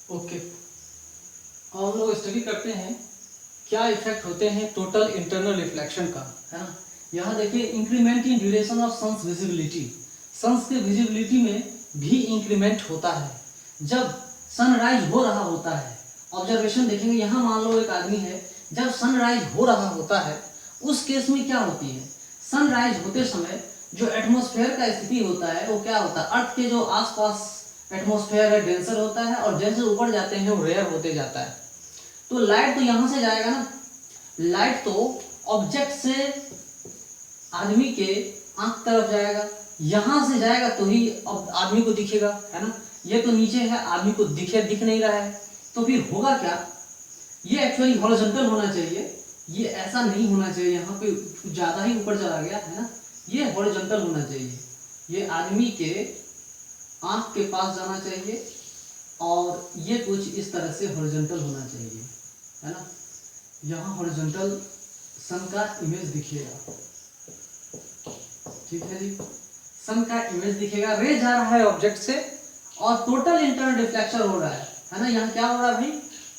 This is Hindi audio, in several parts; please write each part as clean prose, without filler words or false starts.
ओके, हम लोग स्टडी करते हैं क्या इफेक्ट होते हैं टोटल इंटरनल रिफ्लेक्शन का, है ना। यहाँ देखिए, increment in duration of sun's visibility, sun's के विजिबिलिटी में भी इंक्रीमेंट होता है जब सनराइज हो रहा होता है। ऑब्जर्वेशन देखेंगे, यहाँ मान लो एक आदमी है, जब सनराइज हो रहा होता है उस केस में क्या होती है, सनराइज होते समय जो एटमॉस्फेयर का स्थिति होता है वो क्या होता है, अर्थ के जो आसपास एटमॉस्फेयर है डेंसर होता है, और जैसे ऊपर जाते हैं वो रेयर होते जाता है। तो लाइट तो यहां से जाएगा ना, लाइट तो ऑब्जेक्ट से आदमी के आंख तरफ जाएगा, यहां से जाएगा तो ही आदमी को दिखेगा, है ना। ये तो नीचे है, आदमी को दिख नहीं रहा है, तो फिर होगा क्या, ये एक्चुअली हॉरिजॉन्टल होना चाहिए, ये ऐसा नहीं होना चाहिए, यहाँ पे ज्यादा ही ऊपर चला गया, है ना। ये हॉरिजॉन्टल होना चाहिए, ये आदमी के आंख के पास जाना चाहिए, और ये कुछ इस तरह से हॉरिजॉन्टल होना चाहिए, है ना। यहाँ हॉरिजॉन्टल सन का इमेज दिखेगा, ठीक है जी, सन का इमेज दिखेगा, रे जा रहा है ऑब्जेक्ट से और टोटल इंटरनल रिफ्लेक्शन हो रहा है ना। यहाँ क्या हो रहा है भाई,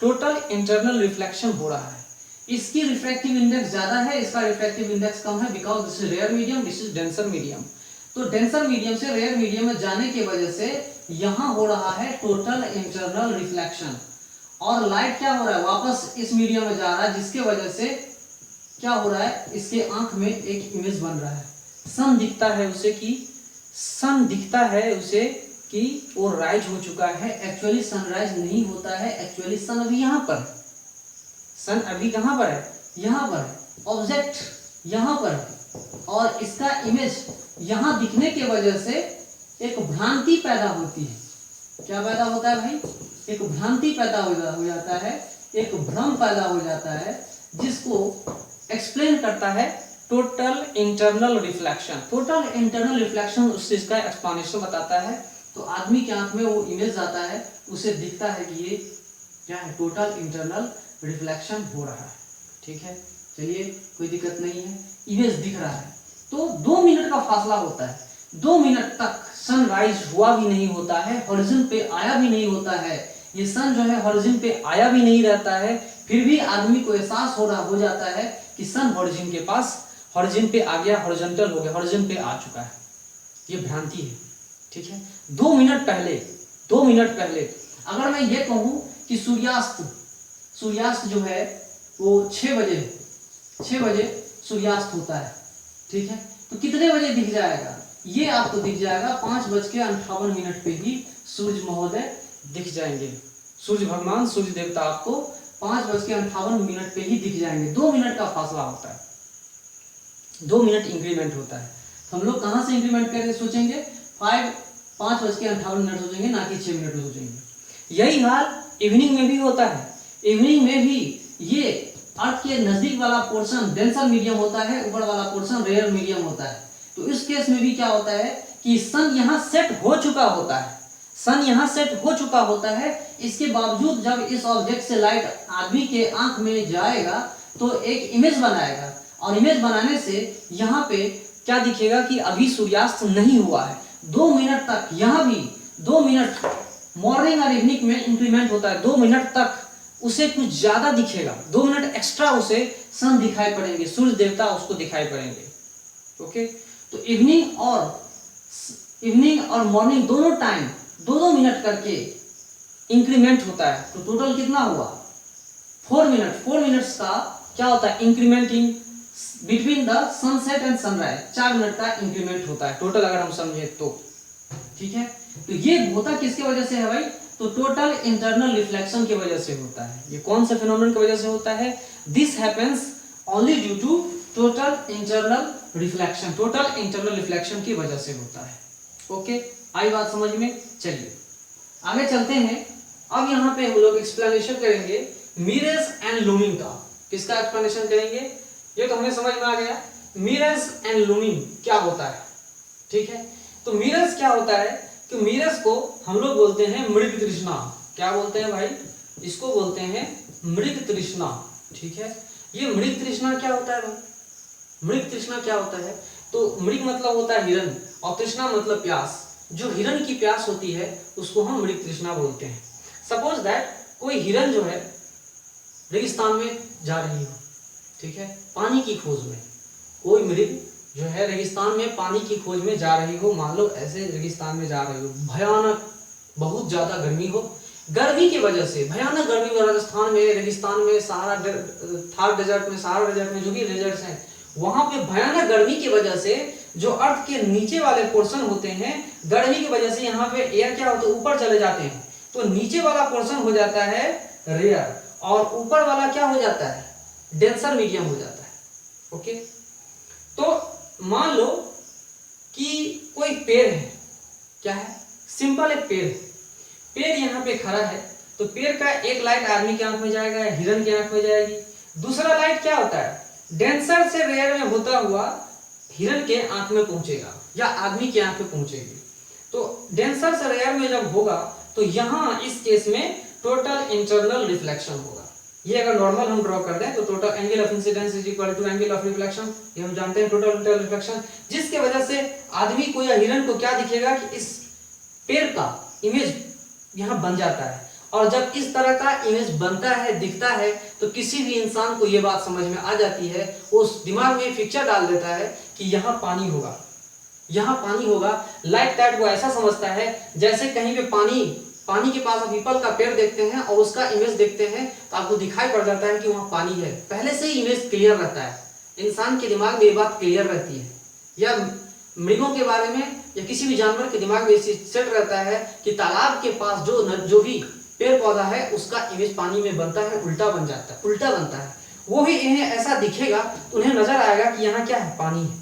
टोटल इंटरनल रिफ्लेक्शन हो रहा है। इसकी रिफ्रैक्टिव इंडेक्स ज्यादा है, इसका रिफ्रैक्टिव इंडेक्स कम है, because this is rare medium, this is denser medium. तो डेंसर मीडियम से रेयर मीडियम में जाने की वजह से यहाँ हो रहा है टोटल इंटरनल रिफ्लेक्शन, और लाइट क्या हो रहा है, वापस इस मीडियम में जा रहा है, जिसके वजह से क्या हो रहा है, इसके आंख में एक इमेज बन रहा है, सन दिखता है उसे कि वो राइज हो चुका है। एक्चुअली सनराइज नहीं होता है, एक्चुअली सन अभी यहाँ पर, सन अभी कहाँ पर है, यहाँ पर है, ऑब्जेक्ट यहाँ पर है, और इसका इमेज यहाँ दिखने के वजह से एक भ्रांति पैदा होती है। क्या पैदा होता है भाई, एक भ्रांति पैदा हो जाता है, एक भ्रम पैदा हो जाता है, जिसको एक्सप्लेन करता है total internal reflection. Total internal reflection उस चीज का एक्सप्लेनेशन बताता है। तो आदमी के आंख में वो इमेज आता है, उसे दिखता है कि ये क्या है, टोटल इंटरनल रिफ्लेक्शन हो रहा है, ठीक है। चलिए, कोई दिक्कत नहीं है, इमेज दिख रहा है। तो 2 मिनट का फासला होता है, 2 मिनट तक सनराइज हुआ भी नहीं होता है, हॉरिजॉन पे आया भी नहीं होता है, ये सन जो है हॉरिजॉन पे आया भी नहीं रहता है, फिर भी आदमी को एहसास हो जाता है कि सन हॉरिजॉन के पास, हॉरिजॉन पे आ गया, हॉरिजॉन्टल हो गया, हॉरिजॉन पे आ चुका है। ये भ्रांति है, ठीक है। 2 मिनट पहले अगर मैं ये कहूं कि सूर्यास्त जो है वो 6 बजे सूर्यास्त होता है, ठीक है, तो कितने बजे दिख जाएगा, ये आपको दिख जाएगा 5:58 पे ही सूर्य महोदय दिख जाएंगे, सूर्य भगवान, सूर्य देवता आपको 5:58 पे ही दिख जाएंगे। 2 मिनट का फासला होता है, 2 मिनट इंक्रीमेंट होता है। तो हम लोग कहाँ से इंक्रीमेंट करके सोचेंगे, 5:58 सोचेंगे, ना कि 6 मिनट सोचेंगे। यही हाल इवनिंग में भी होता है, इवनिंग में भी ये अर्थ के नजदीक वाला पोर्शन डेंसर मीडियम होता है, ऊपर वाला पोर्शन रेयर मीडियम होता है। तो इस केस में भी क्या होता है कि सन यहाँ सेट हो चुका होता है, इसके बावजूद जब इस ऑब्जेक्ट से लाइट आदमी के आंख में जाएगा तो एक इमेज बनाएगा, और इमेज बनाने से यहाँ पे क्या दिखेगा कि अभी सूर्यास्त नहीं हुआ है। 2 मिनट तक, यहाँ भी 2 मिनट मॉर्निंग और इवनिंग में इंक्रीमेंट होता है, 2 मिनट तक उसे कुछ ज्यादा दिखेगा, 2 मिनट एक्स्ट्रा उसे सन दिखाई पड़ेंगे, सूर्य देवता उसको दिखाई पड़ेंगे, ओके। तो इवनिंग और मॉर्निंग दोनों टाइम 2-2 मिनट करके इंक्रीमेंट होता है। तो टोटल कितना हुआ, 4 मिनट्स का क्या होता है, increment in between the sunset and sunrise, 4 minute का इंक्रीमेंट होता है टोटल, अगर हम समझे तो, ठीक है। तो ये होता किसके वजह से है भाई, तो टोटल इंटरनल रिफ्लेक्शन की वजह से होता है। ये कौन से फिनोमेनन की वजह से होता है, this happens only due to total internal reflection की वजह से होता है, ओके। आई बात समझ में, चलिए आगे चलते हैं। अब यहाँ पे हम लोग एक्सप्लेनेशन करेंगे मिरर्स एंड लूमिंग का। किसका एक्सप्लेनेशन करेंगे, ये तो हमें समझ में आ गया, मिरर्स एंड लूमिंग क्या होता है, ठीक है। तो मिरर्स क्या होता है कि मिरर्स को हम लोग बोलते हैं मृग तृष्णा। क्या बोलते हैं भाई, इसको बोलते हैं मृग तृष्णा, ठीक है। ये मृग तृष्णा क्या होता है भाई, मृग तृष्णा क्या होता है, तो मृग मतलब होता है हिरण, और तृष्णा मतलब प्यास। जो हिरण की प्यास होती है उसको हम मृग तृष्णा बोलते हैं। सपोज दैट कोई हिरन जो है रेगिस्तान में जा रही हो, ठीक है, पानी की खोज में, कोई मृग जो है रेगिस्तान में पानी की खोज में जा रही हो, मान लो ऐसे रेगिस्तान में जा रही हो, भयानक बहुत ज्यादा गर्मी हो, गर्मी की वजह से भयानक गर्मी हो, राजस्थान में रेगिस्तान में सहारा थार डेजर्ट में, सहारा डेजर्ट में जो भी डेजर्ट्स हैं वहां पे भयानक गर्मी की वजह से जो अर्थ के नीचे वाले पोर्शन होते हैं, गर्मी की वजह से यहाँ पे एयर क्या होता है, ऊपर चले जाते हैं, तो नीचे वाला पोर्शन हो जाता है रेयर और ऊपर वाला क्या हो जाता है, डेंसर मीडियम हो जाता है। ओके, तो मान लो कि कोई पेड़ है, क्या है, सिंपल एक पेड़ है, पेड़ यहाँ पे खड़ा है, तो पेड़ का एक लाइट आदमी की आंख में जाएगा, हिरन की आंख में जाएगी, दूसरा लाइट क्या होता है, डेंसर से रेयर में होता हुआ हिरन के आंख में पहुंचेगा या आदमी की आंख में पहुंचेगी। तो डेंसर से रेयर में जब होगा तो यहाँ इस केस में टोटल इंटरनल रिफ्लेक्शन होगा। ये अगर नॉर्मल हम ड्रॉ कर दें तो total angle of incidence is equal to angle of reflection, ये हम जानते हैं टोटल इंटरनल रिफ्लेक्शन, जिसके वजह से आदमी को या हिरन को क्या दिखेगा कि इस पेड़ का इमेज यहाँ बन जाता है। और जब इस तरह का इमेज बनता है, दिखता है, तो किसी भी इंसान को ये बात समझ में आ जाती है, उस दिमाग में पिक्चर डाल देता है कि यहाँ पानी होगा, यहाँ पानी होगा। लाइक दैट वो ऐसा समझता है जैसे कहीं पे पानी के पास आप पीपल का पेड़ देखते हैं और उसका इमेज देखते हैं तो आपको दिखाई पड़ जाता है कि वहाँ पानी है, पहले से ही इमेज क्लियर रहता है, इंसान के दिमाग में ये बात क्लियर रहती है। या मृगों के बारे में या किसी भी जानवर के दिमाग में सेट रहता है कि तालाब के पास जो भी पेड़ पौधा है उसका इमेज पानी में बनता है, उल्टा बन जाता है, उल्टा बनता है। वो भी इन्हें ऐसा दिखेगा तो उन्हें नजर आएगा कि यहाँ क्या है, पानी है,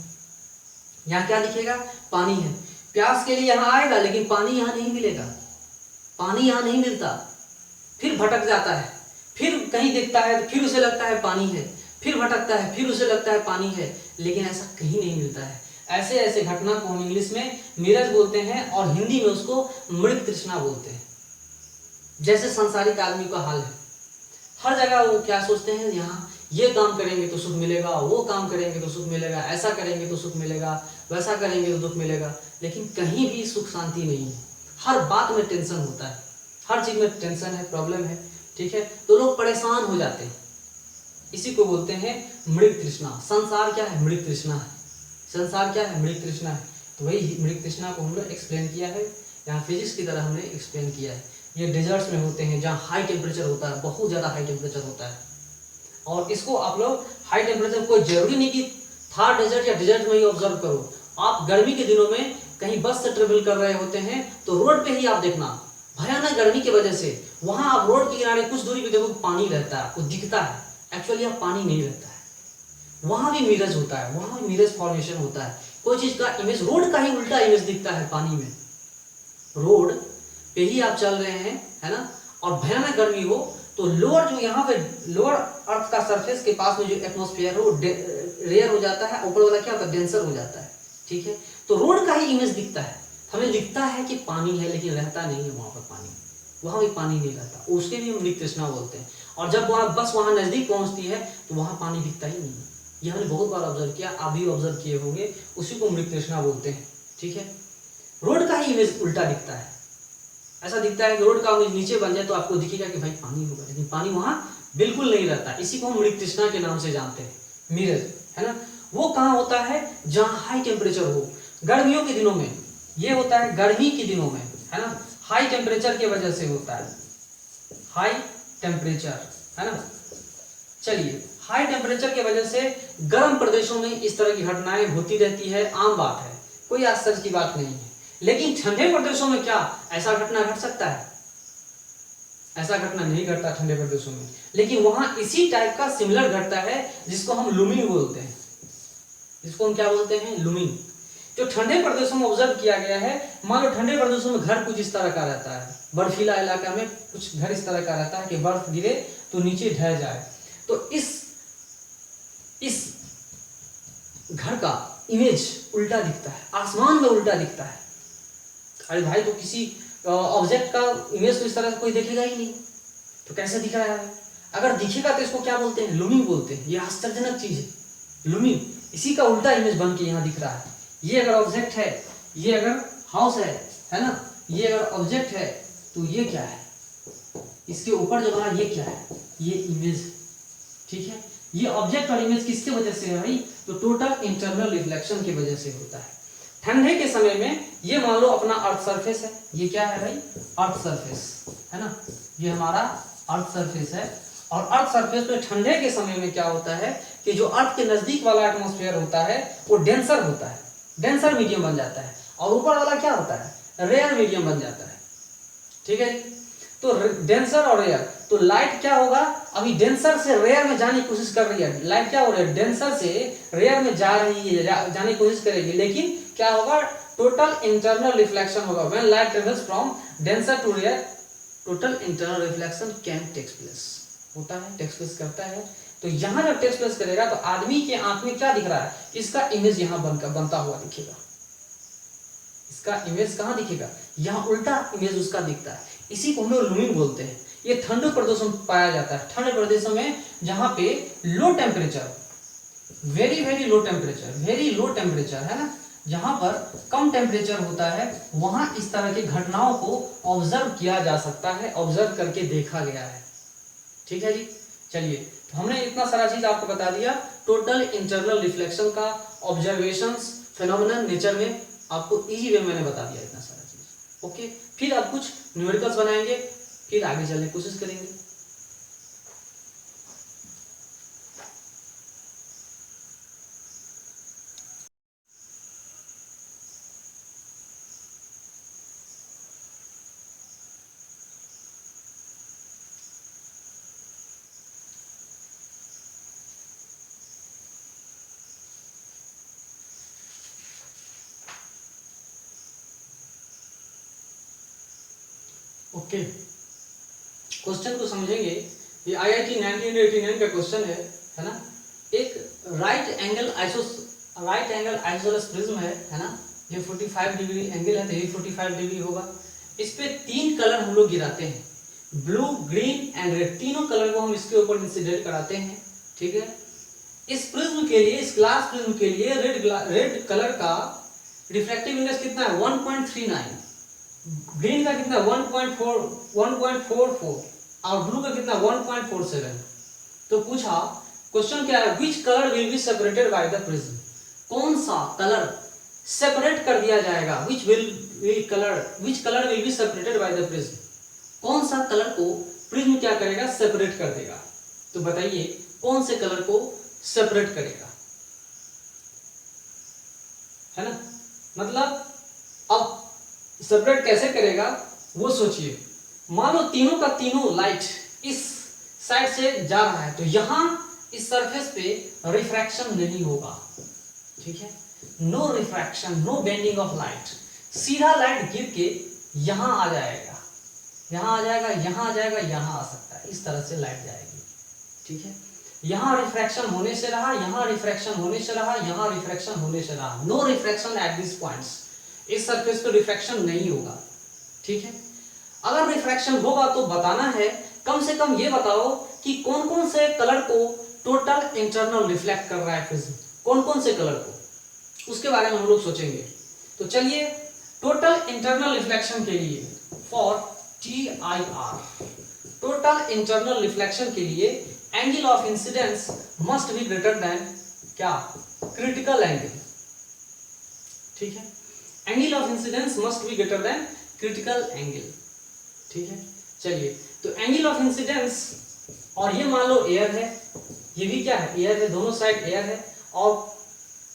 यहाँ क्या दिखेगा, पानी है। प्यास के लिए यहाँ आएगा लेकिन पानी यहाँ नहीं मिलेगा, पानी यहाँ नहीं मिलता, फिर भटक जाता है, फिर कहीं दिखता है तो फिर उसे लगता है पानी है, फिर भटकता है, फिर उसे लगता है पानी है, लेकिन ऐसा कहीं नहीं मिलता है। ऐसे ऐसे घटना को हम इंग्लिश में मिरज बोलते हैं और हिंदी में उसको मृग तृष्णा बोलते हैं। जैसे संसारिक आदमी का हाल है, हर जगह वो क्या सोचते हैं, यहाँ ये काम करेंगे तो सुख मिलेगा, वो काम करेंगे तो सुख मिलेगा, ऐसा करेंगे तो सुख मिलेगा, वैसा करेंगे तो दुख मिलेगा, लेकिन कहीं भी सुख शांति नहीं है। हर बात में टेंशन होता है, हर चीज में टेंशन है, प्रॉब्लम है, ठीक है, तो लोग परेशान हो जाते हैं। इसी को बोलते हैं मृग तृष्णा। संसार क्या है, मृग तृष्णा है। संसार क्या है, मृग तृष्णा है। तो वही मृग तृष्णा को हमने एक्सप्लेन किया है, यहाँ फिजिक्स की तरह हमने एक्सप्लेन किया है। ये डेजर्ट्स में होते हैं जहाँ हाई टेम्परेचर होता है, बहुत ज़्यादा हाई टेम्परेचर होता है। और इसको आप लोग हाई टेम्परेचर, कोई जरूरी नहीं कि थार डेजर्ट या डेजर्ट में ही ऑब्जर्व करो। आप गर्मी के दिनों में कहीं बस से ट्रेवल कर रहे होते हैं तो रोड पे ही आप देखना, भयानक गर्मी की वजह से वहां आप रोड के किनारे कुछ दूरी पे देखो पानी रहता है, आपको दिखता है, एक्चुअली आप पानी नहीं रहता है। वहां भी मिरज होता है, वहां भी मिरज फॉर्मेशन होता है। कोई चीज का इमेज, रोड का ही उल्टा इमेज दिखता है पानी में। रोड पे ही आप चल रहे हैं, है ना, और भयानक गर्मी हो तो लोअर जो यहाँ पे लोअर अर्थ का सरफेस के पास में जो एटमॉस्फेयर हो रेयर हो जाता है, ऊपर वाला क्या होता है, डेंसर हो जाता है, ठीक है। तो रोड का ही इमेज दिखता है, हमें दिखता है कि पानी है लेकिन रहता नहीं है वहां पर पानी, वहां भी पानी नहीं रहता, उसके भी हम मृग तृष्णा बोलते हैं। और जब वहां बस वहां नजदीक पहुंचती है तो वहां पानी दिखता ही नहीं है। ये हमने बहुत बार ऑब्जर्व किया, आप भी ऑब्जर्व किए होंगे, उसी को मृग तृष्णा बोलते हैं, ठीक है। रोड का ही इमेज उल्टा दिखता है, ऐसा दिखता है कि रोड का इमेज नीचे बन जाए तो आपको दिखेगा कि भाई पानी होगा, लेकिन पानी वहां बिल्कुल नहीं रहता। इसी को हम मृग तृष्णा के नाम से जानते हैं, मिरज, है ना। वो कहाँ होता है, जहाँ हाई टेम्परेचर हो। गर्मियों के दिनों में ये होता है, गर्मी के दिनों में, है ना, हाई टेम्परेचर की वजह से होता है, हाई टेम्परेचर, है ना। चलिए, हाई टेम्परेचर की वजह से गर्म प्रदेशों में इस तरह की घटनाएं होती रहती है, आम बात है, कोई आश्चर्य की बात नहीं है। लेकिन ठंडे प्रदेशों में क्या ऐसा घटना घट सकता है, ऐसा घटना नहीं घटता ठंडे प्रदेशों में, लेकिन वहां इसी टाइप का सिमिलर घटता है जिसको हम लूमिंग बोलते हैं। इसको हम क्या बोलते हैं, लूमिंग। जो ठंडे प्रदेशों में ऑब्जर्व किया गया है, मान लो ठंडे प्रदेशों में घर कुछ इस तरह का रहता है, बर्फीला इलाका में कुछ घर इस तरह का रहता है कि बर्फ गिरे तो नीचे ढह जाए, तो इस घर का इमेज उल्टा दिखता है, आसमान में उल्टा दिखता है। अरे भाई, तो किसी ऑब्जेक्ट का इमेज तो इस तरह से कोई देखेगा ही नहीं, तो कैसे दिख रहा है। अगर दिखेगा तो इसको क्या बोलते हैं, लूमिंग बोलते हैं। ये आश्चर्यजनक चीज है, लूमिंग, इसी का उल्टा इमेज बन के यहाँ दिख रहा है। ये अगर ऑब्जेक्ट है, ये अगर हाउस है ना, ये अगर ऑब्जेक्ट है तो ये क्या है, इसके ऊपर जो बना ये क्या है, ये इमेज है, ठीक है। ये ऑब्जेक्ट और इमेज किसके वजह से है भाई, तो टोटल इंटरनल रिफ्लेक्शन की वजह से होता है। ठंडे के समय में ये मान लो अपना अर्थ सरफेस है, ये क्या है भाई, अर्थ सरफेस है ना, ये हमारा अर्थ सरफेस है। और अर्थ सरफेस पे ठंडे के समय में क्या होता है कि जो अर्थ के नजदीक वाला एटमॉस्फेयर होता है वो डेंसर होता है, डेंसर मीडियम बन जाता है, और ऊपर वाला क्या होता है, रेयर मीडियम बन जाता है, ठीक है। तो डेंसर और रेयर, तो लाइट क्या होगा, अभी डेंसर से रेयर में जाने की कोशिश कर रही है, लाइट क्या हो रही है, डेंसर से रेयर में जा रही है, जाने की कोशिश करेगी, लेकिन क्या होगा, टोटल इंटरनल रिफ्लेक्शन होगा। When light travels from denser to rare, total internal reflection can takes place, होता है, टेक्स प्लेस करता है। तो यहाँ जब टेक्स प्लेस करेगा तो आदमी के आंख में क्या दिख रहा है, इसका इमेज यहाँ बनता हुआ दिखेगा, इसका इमेज कहाँ दिखेगा, यहाँ उल्टा इमेज उसका दिखता है, इसी को हम लोग लूमिंग बोलते हैं। ये ठंडे प्रदेशों में पाया जाता है, ठंडे प्रदेशों में जहाँ पे low temperature, very low temperature है ना, जहां पर कम टेम्परेचर होता है, वहां इस तरह की घटनाओं को ऑब्जर्व किया जा सकता है, ऑब्जर्व करके देखा गया है, ठीक है जी। चलिए, तो हमने इतना सारा चीज आपको बता दिया, टोटल इंटरनल रिफ्लेक्शन का ऑब्जर्वेशंस, फिनोमेनन नेचर में आपको इजी वे मैंने बता दिया इतना सारा चीज। ओके, फिर अब कुछ न्यूमेरिकल्स बनाएंगे, फिर आगे चलने की कोशिश करेंगे। ओके, क्वेश्चन को समझेंगे। ये IIT 1989 का क्वेश्चन है ना। एक राइट एंगल आइसोसेलेस प्रिज्म है ना, ये 45 डिग्री एंगल है, तो ये 45 डिग्री होगा। इस पे 3 कलर हम लोग गिराते हैं, ब्लू, ग्रीन एंड रेड, तीनों कलर को हम इसके ऊपर इंसिडेंट कराते हैं, ठीक है। इस प्रिज्म के लिए, इस ग्लास प्रिज्म के लिए रेड कलर का रिफ्रैक्टिव इंडेक्स कितना है, 1.39, ग्रीन का कितना 1.44 और ब्लू का कितना 1.47। तो पूछा, क्वेश्चन क्या है, which colour will be separated by the prism, कौन सा कलर सेपरेट कर दिया जाएगा, which colour will be separated by the prism, कौन सा कलर को प्रिज्म क्या करेगा, सेपरेट कर देगा। तो बताइए कौन से कलर को सेपरेट करेगा, है ना। मतलब अब सेपरेट कैसे करेगा वो सोचिए। मान लो तीनों का तीनों लाइट इस साइड से जा रहा है, तो यहां इस सरफेस पे रिफ्रैक्शन नहीं होगा, ठीक है, no refraction, no bending of light, सीधा लाइट गिर के यहां आ जाएगा, यहां आ जाएगा, यहां आ जाएगा, यहां आ सकता है, इस तरह से लाइट जाएगी, ठीक है। यहां रिफ्रैक्शन होने से रहा, यहां रिफ्रैक्शन होने से रहा, यहां रिफ्रैक्शन होने से रहा, no refraction at this points, इस सरफेस पे रिफ्रैक्शन नहीं होगा, ठीक है। अगर रिफ्रैक्शन होगा तो बताना है, कम से कम ये बताओ कि कौन कौन से कलर को टोटल इंटरनल रिफ्लेक्ट कर रहा है प्रिज्म, कौन कौन से कलर को, उसके बारे में हम लोग सोचेंगे। तो चलिए, टोटल इंटरनल रिफ्लेक्शन के लिए for TIR, total internal reflection के लिए angle of incidence must be greater than क्या, क्रिटिकल एंगल, ठीक है। Angle of incidence must be greater than critical angle, ठीक है। चलिए, तो एंगल ऑफ इंसिडेंस, और ये मान लो एयर है, ये भी क्या है, एयर है, दोनों साइड एयर है, और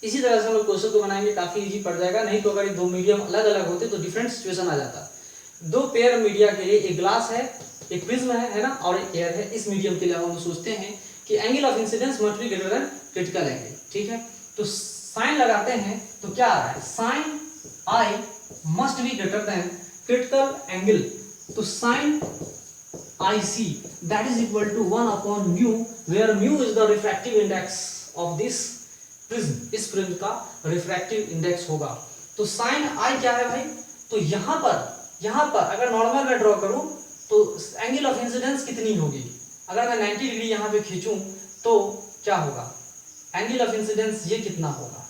इसी तरह से हम लोग क्वेश्चन को बनाएंगे, काफी इजी पड़ जाएगा। नहीं तो अगर ये दो मीडियम अलग अलग होते तो डिफरेंट सिचुएशन आ जाता। दो पेयर मीडिया के लिए, एक ग्लास है, एक प्रिज्म है ना, और एक एयर है, इस मीडियम के लिए हम सोचते हैं कि angle of incidence must be greater than critical angle, ठीक है। तो साइन लगाते हैं तो क्या आ रहा है, sign I must be greater than critical angle, तो sin IC that is equal to 1 upon mu, where mu is the refractive index of this prism, इस प्रिज्म का रिफ्रैक्टिव इंडेक्स होगा। तो sin I क्या है भाई, तो यहां पर अगर नॉर्मल में ड्रॉ करूं तो एंगल ऑफ इंसिडेंस कितनी होगी, अगर मैं 90 डिग्री यहां पे खींचूं तो क्या होगा, एंगल ऑफ इंसिडेंस ये कितना होगा,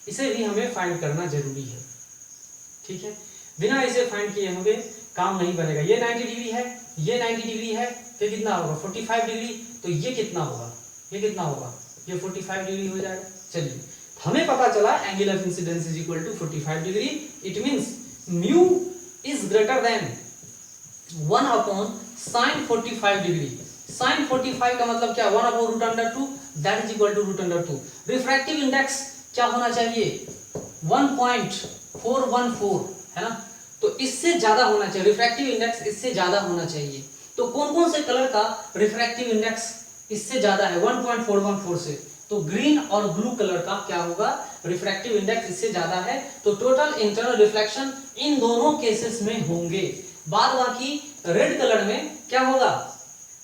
इसे भी हमें फाइंड करना जरूरी है, ठीक है। बिना इसे फाइंड किए होंगे काम नहीं बनेगा। ये 90 डिग्री है, ये 90 डिग्री है, तो कितना होगा 45 डिग्री। तो ये कितना होगा, ये कितना होगा, ये 45 डिग्री हो जाएगा। चलिए हमें पता चला angle of incidence is equal to 45 degree. It means mu is greater than 1 upon sin 45 degree. sin 45 का मतलब क्या, 1 upon √2 that is equal to √2। Refractive index क्या होना चाहिए, 1.414 है ना, तो इससे ज्यादा होना चाहिए, रिफ्रैक्टिव इंडेक्स इससे ज्यादा होना चाहिए। तो कौन कौन से कलर का रिफ्रैक्टिव इंडेक्स इससे ज्यादा है 1.414 से, तो ग्रीन और ब्लू कलर का क्या होगा, रिफ्रैक्टिव इंडेक्स इससे ज्यादा है। तो टोटल इंटरनल रिफ्लेक्शन इन दोनों केसेस में होंगे। बाद बाकी रेड कलर में क्या होगा,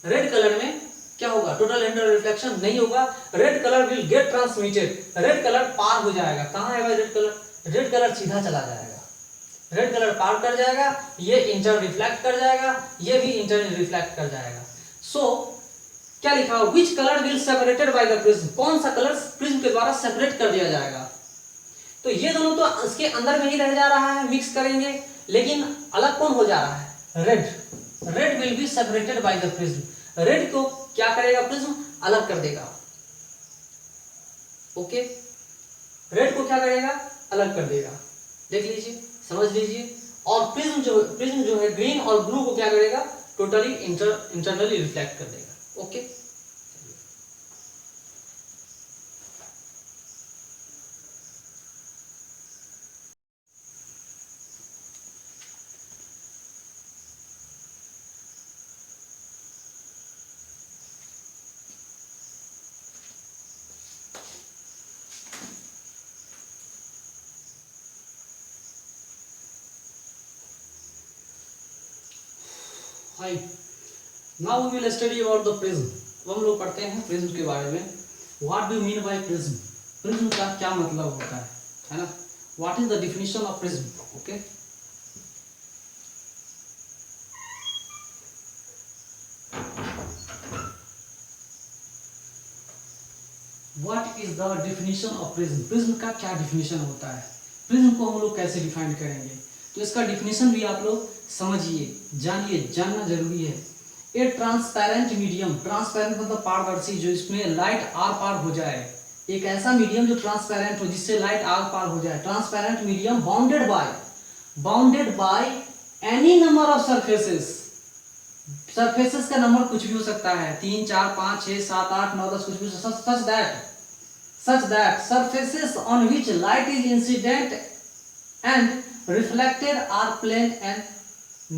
रेड कलर में क्या होगा, टोटल इंटरनल रिफ्लेक्शन नहीं होगा। Red colour will get transmitted, red colour पार हो जाएगा। कहां है भाई रेड कलर, रेड कलर सीधा चला जाएगा, रेड कलर पार कर जाएगा, ये इंटर रिफ्लेक्ट कर जाएगा, ये भी इंटर रिफ्लेक्ट कर जाएगा। सो क्या लिखा हुआ, which colour will separated by the prism, कौन सा कलर प्रिज्म के द्वारा सेपरेट कर दिया जाएगा। तो ये दोनों तो इसके अंदर में ही रह जा रहा है, मिक्स करेंगे, लेकिन अलग कौन हो जा रहा है, red, red will be separated by the prism. Red को क्या करेगा प्रिज्म, अलग कर देगा। ओके, रेड को क्या करेगा, अलग कर देगा। देख लीजिए, समझ लीजिए। और प्रिज्म जो है ग्रीन और ब्लू को क्या करेगा, टोटली इंटरनली रिफ्लेक्ट कर देगा। Okay, hi, now we will study about the prism. अब हम लोग पढ़ते हैं प्रिज्म के बारे में। What do mean by prism, prism का क्या मतलब होता है ना, what is the definition of prism. Okay, what is the definition of prism, prism का क्या डेफिनेशन होता है, प्रिज्म को हम लोग कैसे डिफाइन करेंगे। तो इसका डेफिनेशन भी आप लोग समझिए, जानिए, जानना जरूरी है। ए ट्रांसपेरेंट मीडियम, ट्रांसपेरेंट मतलब पारदर्शी, जो इसमें लाइट आर पार हो जाए, एक ऐसा मीडियम जो ट्रांसपेरेंट हो, जिससे लाइट आर पार हो जाए। Transparent medium bounded by any number of surfaces, surfaces का नंबर कुछ भी हो सकता है, 3 4 5 6 7 8 9 10 कुछ भी, such that surfaces on which light is incident and reflected are plane and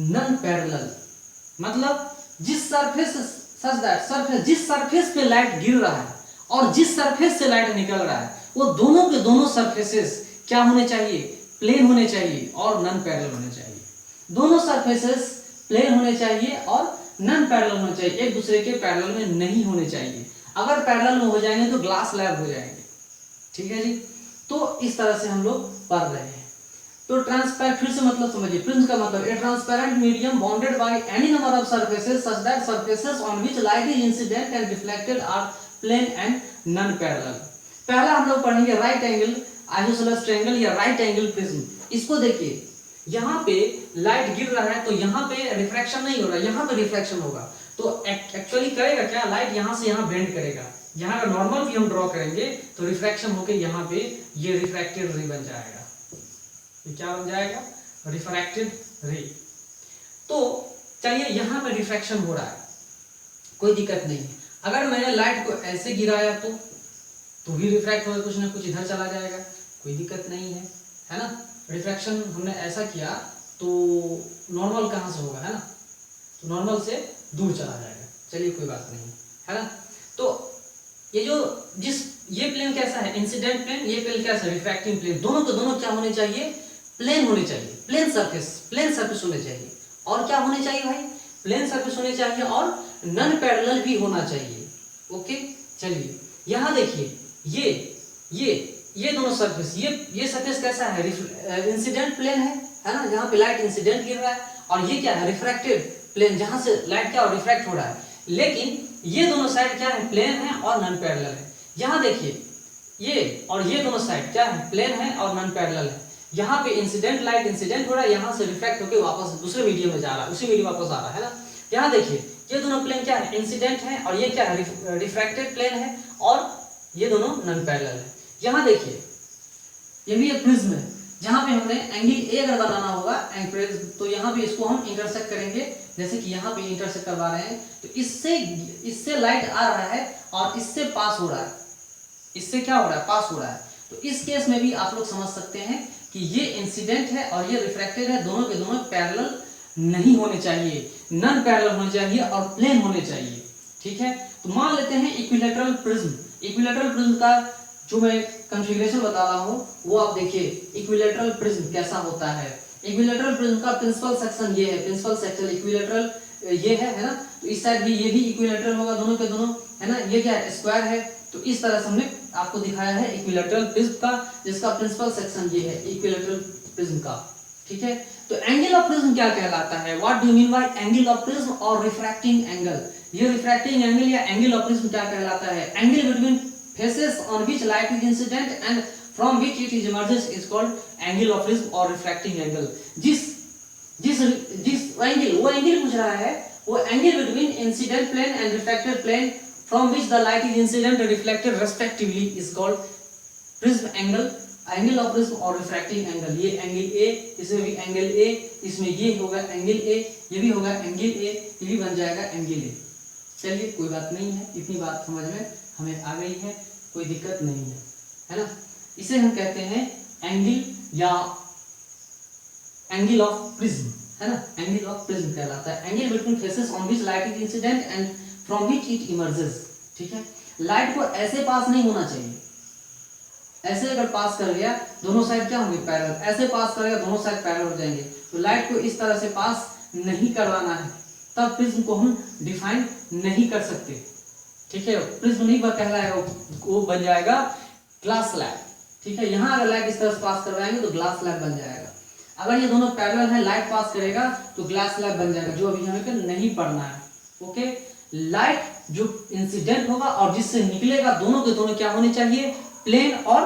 non-parallel। मतलब जिस सरफेस पे लाइट गिर रहा है और जिस सरफेस से लाइट निकल रहा है, वो दोनों के दोनों सरफेसेस क्या होने चाहिए, प्लेन होने चाहिए और नॉन पैरेलल होने चाहिए। दोनों सरफेसेस प्लेन होने चाहिए और नॉन पैरेलल होने चाहिए, एक दूसरे के पैरेलल में नहीं होने चाहिए। अगर पैरेलल में हो जाएंगे तो ग्लास लैब हो जाएंगे। ठीक है जी, तो इस तरह से हम लोग पढ़ रहे हैं। तो ट्रांसपेरेंट, फिर से मतलब समझिए, प्रिज्म का मतलब a transparent medium bounded by any number of surfaces such that surfaces on which light is incident and reflected are plane and non parallel. पहला हम लोग पढ़ेंगे राइट एंगल आइसोसेलेस ट्रायंगल या राइट एंगल प्रिज्म। इसको देखिए, यहाँ पे लाइट गिर रहा है तो यहाँ पे रिफ्रैक्शन नहीं हो रहा है, यहाँ पे रिफ्लेक्शन होगा। तो एक्चुअली करेगा क्या, लाइट यहाँ से यहाँ बेंड करेगा, यहाँ का नॉर्मल भी हम ड्रॉ करेंगे तो रिफ्रैक्शन होकर यहाँ पे ये रिफ्रैक्टेड रे बन जाएगा। ये क्या बन जाएगा, रिफ्रैक्टेड रे। तो चलिए यहाँ पे रिफ्रैक्शन हो रहा है, कोई दिक्कत नहीं है। अगर मैंने लाइट को ऐसे गिराया तो भी रिफ्रैक्ट होगा, कुछ ना कुछ इधर चला जाएगा, कोई दिक्कत नहीं है ना। रिफ्रैक्शन हमने ऐसा किया तो नॉर्मल कहाँ से होगा, है ना, तो नॉर्मल से दूर चला जाएगा। चलिए कोई बात नहीं, है ना। तो ये जो ये प्लेन कैसा है, इंसिडेंट प्लेन, ये प्लेन कैसा है, रिफ्रैक्टिंग प्लेन। दोनों के दोनों क्या होने चाहिए, प्लेन होने चाहिए, प्लेन सरफेस होने चाहिए। और क्या होने चाहिए भाई, प्लेन सरफेस होने चाहिए और नॉन पैरेलल भी होना चाहिए। ओके, चलिए यहाँ देखिए, ये दोनों सरफेस, ये सरफेस कैसा है, इंसिडेंट प्लेन है ना, जहाँ पे लाइट इंसिडेंट गिर रहा है, और ये क्या है, रिफ्रैक्टेड प्लेन, जहाँ से लाइट क्या रिफ्रैक्ट हो रहा है। लेकिन ये दोनों साइड क्या है, प्लेन है और नॉन पैरेलल है। यहाँ देखिए, ये और ये दोनों साइड क्या है, प्लेन है और नॉन पैरेलल है। यहाँ पे इंसिडेंट लाइट इंसिडेंट हो रहा है, यहाँ से रिफ्लेक्ट होकर वापस दूसरे मीडियम में जा रहा है, उसी मीडियम वापस आ रहा है ना। यहाँ देखिए ये दोनों प्लेन क्या है, इंसिडेंट है, और ये क्या है, रिफ्रैक्टेड प्लेन है, और ये दोनों नॉन पैरेलल है। यहाँ देखिए ये भी एक प्रिज्म है, जहाँ पे हमने एंगल ए अगर बनाना होगा तो यहाँ पे इसको हम इंटरसेक्ट करेंगे, जैसे कि यहाँ पे इंटरसेक्ट करवा रहे हैं, तो इससे लाइट आ रहा है और इससे पास हो रहा है, इससे क्या हो रहा है, पास हो रहा है। तो इस केस में भी आप लोग समझ सकते हैं कि ये इंसिडेंट है और ये रिफ्रैक्टेड है, दोनों के दोनों पैरेलल नहीं होने चाहिए, नॉन पैरेलल होने चाहिए और प्लेन होने चाहिए, ठीक है। तो मान लेते हैं इक्विलैटरल प्रिज्म। इक्विलैटरल प्रिज्म का जो मैं कॉन्फ़िगरेशन बता रहा हूँ वो आप देखिए, इक्विलैटरल प्रिज्म कैसा होता है। इक्विलैटरल प्रिज्म का प्रिंसिपल सेक्शन ये है, प्रिंसिपल सेक्शन इक्विलैटरल ये है ना। तो इस साइड भी ये भी इक्विलैटरल होगा, दोनों के दोनों, है ना। ये क्या है, स्क्वायर है। तो इस तरह से हमने आपको दिखाया है इक्विलैटरल प्रिज्म का, जिसका प्रिंसिपल सेक्शन ये है इक्विलैटरल प्रिज्म का, ठीक है। तो एंगल ऑफ प्रिज्म क्या कहलाता है, what do you mean by angle of prism और रिफ्रैक्टिंग एंगल। ये रिफ्रैक्टिंग एंगल या एंगल ऑफ प्रिज्म क्या कहलाता है, angle between faces on which light is incident and from which it is emerges is called angle of prism or refracting angle। जिस एंगल, वो एंगल पूछ रहा है, वो angle between incident plane and reflected plane from which the light is incident and reflected respectively is called prism angle, angle of prism और refracting angle। ये एंगल ए, इसमें भी एंगल ए, इसमें ये होगा एंगल ए, ये भी होगा एंगल ए, ये भी बन जाएगा एंगल ए। चलिए कोई बात नहीं है, इतनी बात समझ में हमें आ गई है, कोई दिक्कत नहीं है ना। इसे हम कहते हैं एंगल या एंगल ऑफ प्रिज्म, है ना। एंगल ऑफ प्रिज्म कहलाता है, angle between faces on which light is incident and from which it emerges, ठीक है। लाइट को ऐसे पास नहीं होना चाहिए, ऐसे अगर पास कर गया दोनों साइड क्या होंगे, पैरेलल। ऐसे पास करेगा दोनों साइड पैरेलल हो जाएंगे। तो लाइट को इस तरह से पास नहीं करवाना है, तब प्रिज्म को हम डिफाइन नहीं कर सकते, ठीक है। प्रिज्म नहीं कहलाएगा, वो बन जाएगा ग्लास स्लैब, ठीक है। यहाँ अगर लाइट इस तरह से पास करवाएंगे तो ग्लास स्लैब बन जाएगा। अगर ये दोनों पैरेलल है, लाइट पास करेगा तो ग्लास स्लैब बन जाएगा, जो अभी हमें नहीं पढ़ना है, ओके। लाइट जो इंसिडेंट होगा और जिससे निकलेगा, दोनों के दोनों क्या होने चाहिए, प्लेन और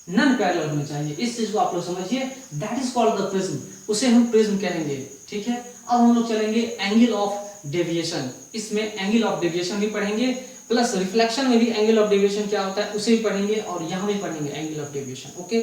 नॉन पैरेलल होने चाहिए। इस चीज को आप लोग समझिए, that is called the prism, उसे हम प्रिज्म कहेंगे, ठीक है। अब हम लोग चलेंगे एंगल ऑफ डेविएशन। इसमें एंगल ऑफ डेविएशन भी पढ़ेंगे, प्लस रिफ्लेक्शन में भी एंगल ऑफ डेविएशन क्या होता है उसे भी पढ़ेंगे, और यहाँ भी पढ़ेंगे एंगल ऑफ डेविएशन, ओके।